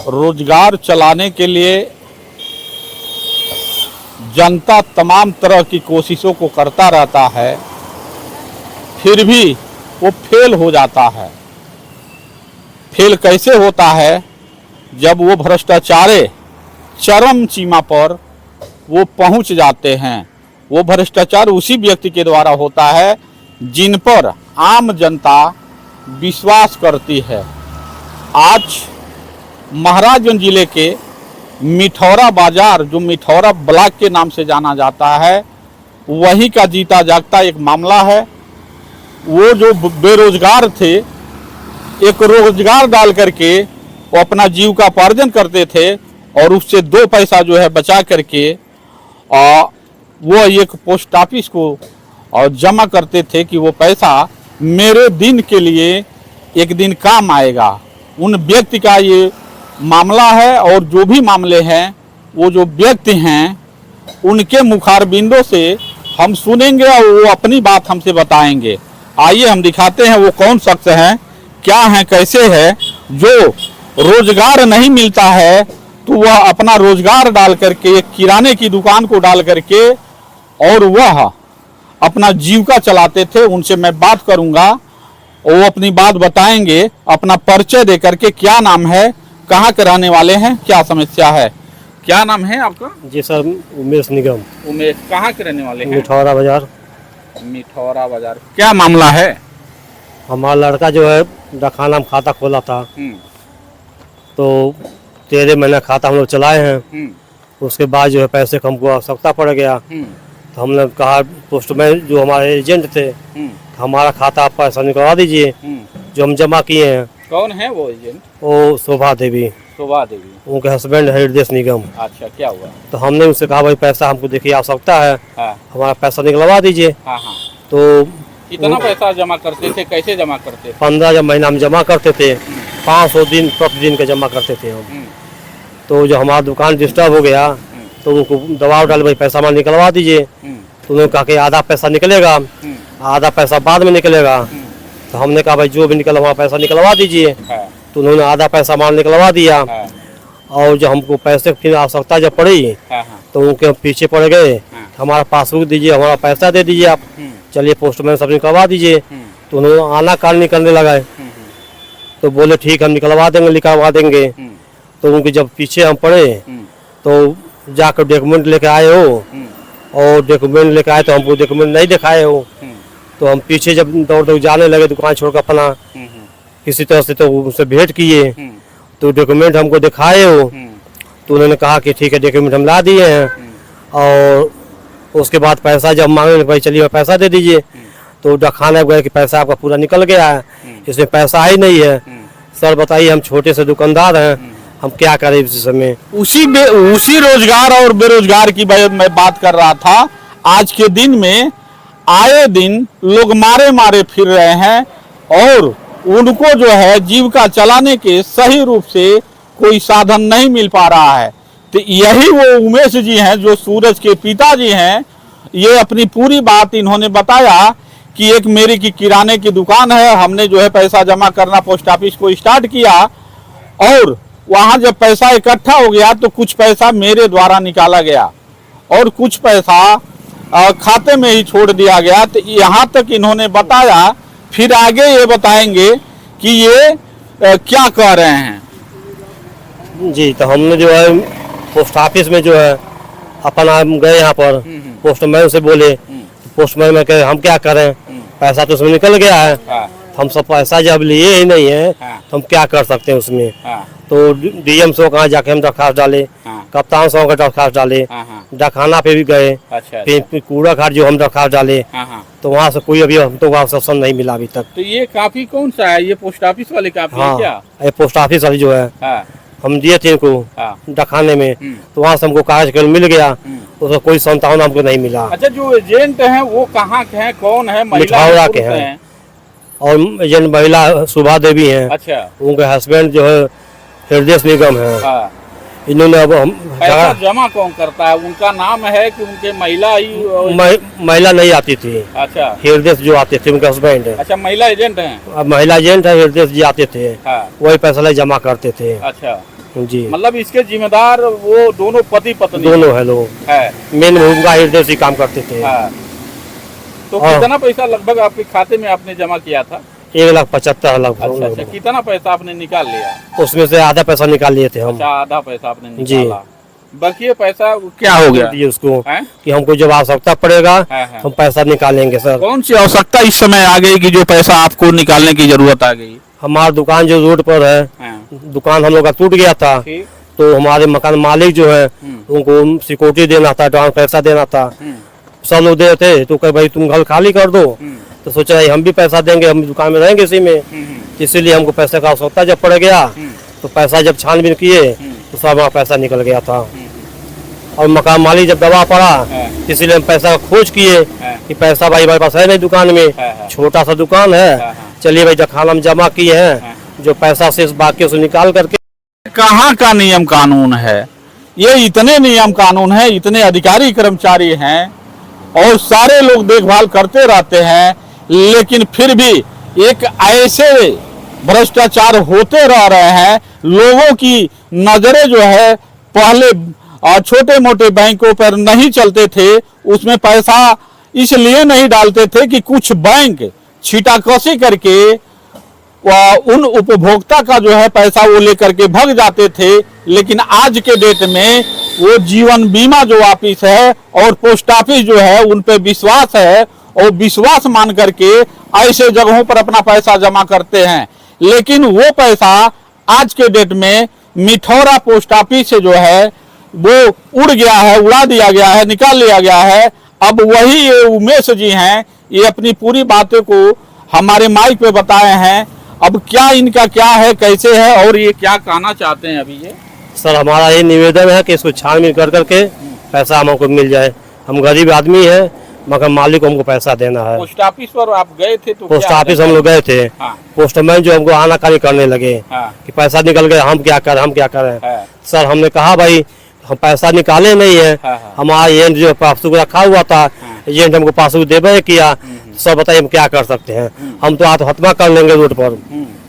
रोजगार चलाने के लिए जनता तमाम तरह की कोशिशों को करता रहता है, फिर भी वो फेल हो जाता है। फेल कैसे होता है? जब वो भ्रष्टाचारी चरम सीमा पर वो पहुंच जाते हैं। वो भ्रष्टाचार उसी व्यक्ति के द्वारा होता है जिन पर आम जनता विश्वास करती है। आज महाराजगंज जिले के मिठौरा बाजार, जो मिठौरा ब्लॉक के नाम से जाना जाता है, वहीं का जीता जागता एक मामला है। वो जो बेरोजगार थे, एक रोजगार डाल करके वो अपना जीविकोपार्जन करते थे और उससे 2 पैसा जो है बचा करके वो एक पोस्ट ऑफिस को और जमा करते थे कि वो पैसा मेरे दिन के लिए एक दिन काम आएगा। उन व्यक्ति का ये मामला है और जो भी मामले हैं, वो जो व्यक्ति हैं उनके मुखारबिंदों से हम सुनेंगे और वो अपनी बात हमसे बताएंगे। आइए हम दिखाते हैं वो कौन शख्स हैं, क्या हैं, कैसे है। जो रोजगार नहीं मिलता है तो वह अपना रोजगार डाल करके, किराने की दुकान को डाल करके, और वह अपना जीविका चलाते थे। उनसे मैं बात करूंगा, वो अपनी बात बताएंगे, अपना परिचय दे करके। क्या नाम है, कहाँ के रहने वाले हैं, क्या समस्या है? क्या नाम है आपका? जी सर, उमेश निगम। उमेश, कहाँ के रहने वाले हैं? मिठौरा बाजार। मिठौरा बाजार। क्या मामला है? हमारा लड़का जो है डाकखाना में खाता खोला था, तो 13 महीना खाता हम लोग चलाए हैं। उसके बाद जो है पैसे का हमको आवश्यकता पड़ गया, तो हमने कहा पोस्टमैन जो हमारे एजेंट थे, हमारा खाता आप पैसा निकलवा दीजिए जो हम जमा किए हैं। कौन है वो एजेंट? वो शोभा देवी। शोभा देवी, उनके हस्बैंड है हृदय निगम। अच्छा, क्या हुआ? तो हमने उनसे कहा भाई पैसा हमको देखिए आवश्यकता है, हमारा पैसा निकलवा दीजिए। तो कितना पैसा जमा करते थे, कैसे जमा करते थे? 15 महीना में जमा करते थे, 500 दिन प्रतिदिन का जमा करते थे हम। तो जो हमारा दुकान डिस्टर्ब हो गया तो उनको दबाव डाल भाई पैसा हमारा निकलवा दीजिए। तो उन्होंने कहा कि आधा पैसा निकलेगा, आधा पैसा बाद में निकलेगा। तो हमने कहा भाई जो भी निकला हमारा पैसा निकलवा दीजिए। तो उन्होंने आधा पैसा हमारा निकलवा दिया। और जो हमको पैसे की आवश्यकता जब पड़ी तो उनके पीछे पड़ गए, हमारा पासबुक दीजिए, हमारा पैसा दे दीजिए आप, चलिए पोस्टमैन सब निकलवा दीजिए। तो उन्होंने आनाकानी करने लगाए, तो बोले ठीक हम निकलवा देंगे। तो उनके जब पीछे हम पड़े तो जाकर डॉक्यूमेंट लेके आए हो, और डॉक्यूमेंट लेके आए तो हमको डॉक्यूमेंट नहीं दिखाए हो। तो हम पीछे जब दौड़ जाने लगे दुकान छोड़कर अपना, किसी तरह से तो उनसे भेंट किए, तो डॉक्यूमेंट हमको दिखाए हो। तो उन्होंने कहा कि ठीक है डॉक्यूमेंट हम ला दिए हैं। और उसके बाद पैसा जब मांगे भाई चलिए पैसा दे दीजिए, तो डाकखाने गए कि पैसा आपका पूरा निकल गया है, इसमें पैसा ही नहीं है। सर बताइए, हम छोटे से दुकानदार हैं, हम क्या करें इस समय? उसी रोजगार और बेरोजगार की मैं बात कर रहा था। आज के दिन में आए दिन लोग मारे मारे फिर रहे हैं और उनको जो है जीविका चलाने के सही रूप से कोई साधन नहीं मिल पा रहा है। तो यही वो उमेश जी हैं जो सूरज के पिताजी हैं। ये अपनी पूरी बात इन्होंने बताया कि एक मेरी की किराने की दुकान है, हमने जो है पैसा जमा करना पोस्ट ऑफिस को स्टार्ट किया, और वहाँ जब पैसा इकट्ठा हो गया तो कुछ पैसा मेरे द्वारा निकाला गया और कुछ पैसा खाते में ही छोड़ दिया गया। तो यहाँ तक इन्होंने बताया, फिर आगे ये बताएंगे कि ये क्या कह रहे हैं। जी, तो हमने जो है पोस्ट ऑफिस में जो है अपना गए यहाँ पर, पोस्टमैन से बोले, पोस्टमैन में कहे हम क्या करें, पैसा तो उसमें निकल गया है, हम सब पैसा जब लिए ही नहीं है तो हम क्या कर सकते हैं उसमें। तो डीएम सो कहाँ जाके हम दरखास्त डाले, कप्तान साहब का दरखास्त डाले, डाकखाना पे भी गए, फिर कूड़ा घाट जो हम दरखास्त डाले, तो वहाँ से कोई अभी हमको आश्वासन नहीं मिला अभी तक। तो ये काफी कौन सा है, ये पोस्ट ऑफिस वाले काफी? हाँ, क्या ये पोस्ट ऑफिस वाली जो है हम दिए थे इनको डाकखाने में, तो वहाँ से हमको कागज मिल गया, उसका कोई संतान हमको नहीं मिला। अच्छा, जो एजेंट है वो कहाँ के हैं, कौन है? मिठौरा के हैं, और एजेंट महिला शोभा देवी हैं। अच्छा, उनके हस्बैंड जो है हृदय निगम है। इन्होंने अब हम पैसा जमा कौन करता है, उनका नाम है कि उनके महिला ही? महिला नहीं आती थी। अच्छा, हृदय जो आते थे उनके हस्बैंड है। अच्छा, महिला एजेंट हैं? अब महिला एजेंट है, हृदय जी आते थे, वही पैसा जमा करते थे। अच्छा, जी। मतलब इसके जिम्मेदार वो दोनों पति पत्नी दोनों है लोग, है। मेन भूमिका हृदय से काम करते थे। हाँ। तो हाँ। कितना पैसा लगभग आपके खाते में आपने जमा किया था? 1,75,00,000 अच्छा अच्छा, कितना पैसा आपने निकाल लिया? उसमें से आधा पैसा निकाल लिए थे हम। अच्छा, आधा पैसा आपने जी। निकाला। बाकी पैसा क्या हो गया? दिए उसको हैं? कि हमको जब आवश्यकता पड़ेगा हाँ। हम पैसा निकालेंगे सर। कौन सी आवश्यकता इस समय आ गई कि जो पैसा आपको निकालने की जरूरत आ गई? हमारा दुकान जो रोड पर है, हाँ। दुकान हम लोग का टूट गया था, ठीक। तो हमारे मकान मालिक जो है उनको सिक्योरिटी देना था, एडवांस पैसा देना था। सब लोग दे थे, तो कहे भाई तुम घर खाली कर दो। तो सोचा भाई हम भी पैसा देंगे, हम दुकान में रहेंगे इसी में। इसीलिए हमको पैसे का आवश्यकता जब पड़ गया तो पैसा जब छानबीन किए तो सब हमारा पैसा निकल गया था। और मकान मालिक जब दबा पड़ा इसीलिए हम पैसा का खोज किए कि पैसा भाई हमारे पास है नहीं दुकान में, छोटा सा दुकान है, चलिए भाई खाना हम जमा किए हैं, जो पैसा शेष बाकी उसे निकाल करके। कहाँ का नियम कानून है ये? इतने नियम कानून है, इतने अधिकारी कर्मचारी हैं और सारे लोग देखभाल करते रहते हैं, लेकिन फिर भी एक ऐसे भ्रष्टाचार होते रह रहे हैं। लोगों की नजरें जो है पहले छोटे मोटे बैंकों पर नहीं चलते थे, उसमें पैसा इसलिए नहीं डालते थे कि कुछ बैंक छीटाकशी करके उन उपभोक्ता का जो है पैसा वो लेकर के भाग जाते थे। लेकिन आज के डेट में वो जीवन बीमा जो ऑफिस है और पोस्ट ऑफिस जो है उन पे विश्वास है और विश्वास मान करके ऐसे जगहों पर अपना पैसा जमा करते हैं। लेकिन वो पैसा आज के डेट में मिठौरा पोस्ट ऑफिस से जो है वो उड़ गया है, उड़ा दिया गया है, निकाल लिया गया है। अब वही ये उमेश जी हैं, ये अपनी पूरी बातें को हमारे माइक पे बताए हैं। अब क्या इनका क्या है, कैसे है और ये क्या कहना चाहते हैं अभी ये? सर हमारा ये निवेदन है कि इसको छानबीन कर करके पैसा हमको मिल जाए। हम गरीब आदमी है, मगर मालिक को हमको पैसा देना है। पोस्ट ऑफिस पर आप गए थे तो पोस्ट ऑफिस हम लोग गए थे। हाँ। पोस्टमैन जो हमको आनाकानी करने लगे कि पैसा निकल गया, हम क्या करें, हम क्या करें। सर हमने कहा भाई हम पैसा निकाले नहीं है, हमारा एजेंट जो पासबुक रखा हुआ था, एजेंट हमको पासबुक देवे किया। सर बताइए हम क्या कर सकते हैं? हम तो आत्महत्या कर लेंगे रोड पर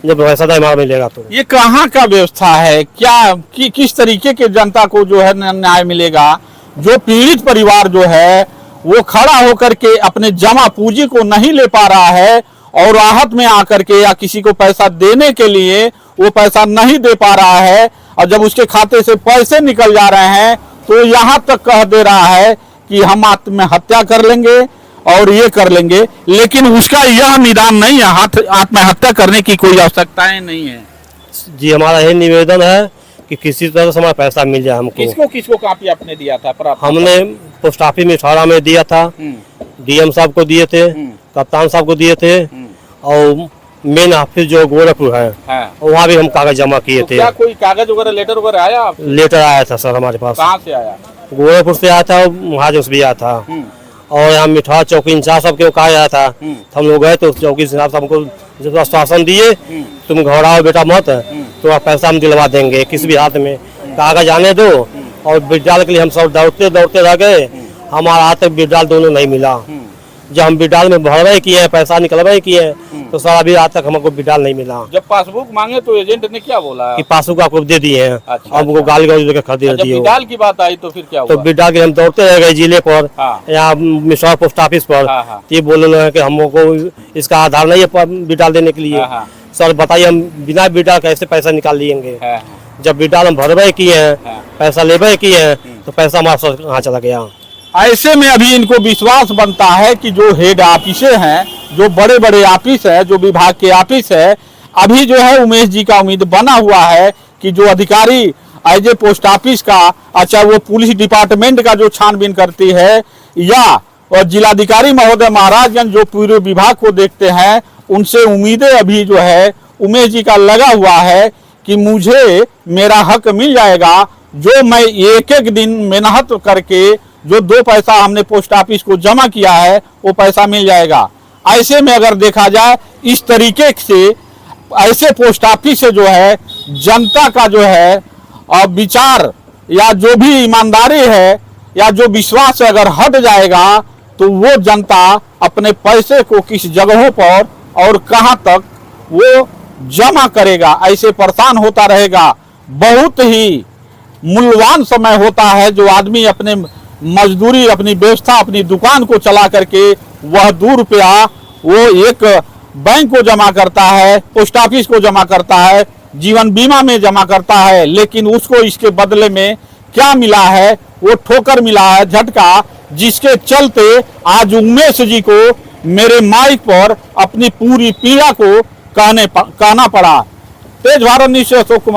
जब पैसा नहीं हमारा मिलेगा तो। ये कहाँ का व्यवस्था है? क्या किस तरीके के जनता को जो है न्याय मिलेगा? जो पीड़ित परिवार जो है वो खड़ा होकर के अपने जमा पूंजी को नहीं ले पा रहा है और राहत में आकर के या किसी को पैसा देने के लिए वो पैसा नहीं दे पा रहा है, और जब उसके खाते से पैसे निकल जा रहे हैं तो यहाँ तक कह दे रहा है कि हम आत्महत्या कर लेंगे और ये कर लेंगे। लेकिन उसका यह निदान नहीं है, आत्महत्या करने की कोई आवश्यकताएं नहीं है। जी हमारा यही निवेदन है कि किसी तरह से हमारा पैसा मिल जाए हमको। किसको किसको कॉपी आपने दिया था? हमने पोस्ट ऑफिस में मिठौरा में दिया था, डीएम साहब को दिए थे, कप्तान साहब को दिए थे, और मेन ऑफिस जो गोरखपुर है वहाँ भी हम कागज जमा किए थे। क्या कोई कागज वगैरह लेटर वगैरह आया? लेटर आया था सर हमारे पास। कहाँ से आया? गोरखपुर से आया था, वहाँ से भी आया था। और यहाँ मिठौरा चौकी इंचार्ज साहब को कहा गया था, हम लोग गए तो चौकी इंचार्ज साहब हमको जब आश्वासन दिए तुम घबराओ बेटा मत, तो पैसा हम दिलवा देंगे, किसी भी हाथ में कागज आने दो। और विड्राल के लिए हम सब दौड़ते दौड़ते रह गए, हमारा हाथ तक विड्राल दोनों नहीं मिला। जब हम विड्राल में भरवाई किए हैं, पैसा निकलवाई किए हैं, तो सर अभी आज तक हमको विड्राल नहीं मिला। जब पासबुक मांगे तो एजेंट ने क्या बोला? कि पासबुक आपको दे दिए हैं। अच्छा, हमको गाली गलौज देकर खरीद दिए। जब विड्राल की बात आई तो फिर क्या हुआ? तो विड्राल के हम दौड़ते रह गए जिले पर, यहाँ मिश्रा पोस्ट ऑफिस पर। ये बोल रहे हैं कि हमको इसका आधार नहीं है विड्राल देने के लिए। सर बताइए हम बिना विड्राल कैसे पैसा निकाल लेंगे? जब विड्राल हम भरवाई किए हैं, पैसा लेवे किए हैं, तो पैसा हमारा कहाँ चला गया? ऐसे में अभी इनको विश्वास बनता है कि जो हेड ऑफिस हैं, जो बड़े बड़े ऑफिस है, जो विभाग के ऑफिस है, अभी जो है उमेश जी का उम्मीद बना हुआ है कि जो अधिकारी एज ए पोस्ट ऑफिस का, अच्छा वो पुलिस डिपार्टमेंट का जो छानबीन करती है, या और जिलाधिकारी महोदय महाराजगंज जो पूरे विभाग को देखते हैं, उनसे उम्मीदें अभी जो है उमेश जी का लगा हुआ है कि मुझे मेरा हक मिल जाएगा। जो मैं एक एक दिन मेहनत करके जो 2 पैसा हमने पोस्ट ऑफिस को जमा किया है वो पैसा मिल जाएगा। ऐसे में अगर देखा जाए इस तरीके से, ऐसे पोस्ट ऑफिस से जो है जनता का जो है विचार या जो भी ईमानदारी है या जो विश्वास अगर हट जाएगा तो वो जनता अपने पैसे को किस जगहों पर और कहां तक वो जमा करेगा, ऐसे परेशान होता रहेगा। बहुत ही मूल्यवान समय होता है जो आदमी अपने मजदूरी, अपनी व्यवस्था, अपनी दुकान को चला करके वह 2 रुपया वो एक बैंक को जमा करता है, पोस्ट ऑफिस को जमा करता है, जीवन बीमा में जमा करता है, लेकिन उसको इसके बदले में क्या मिला है? वो ठोकर मिला है, झटका, जिसके चलते आज उमेश जी को मेरे माइक पर अपनी पूरी पीड़ा को कहना पड़ा। तेज भारत न्यूज़ से अशोक कुमार।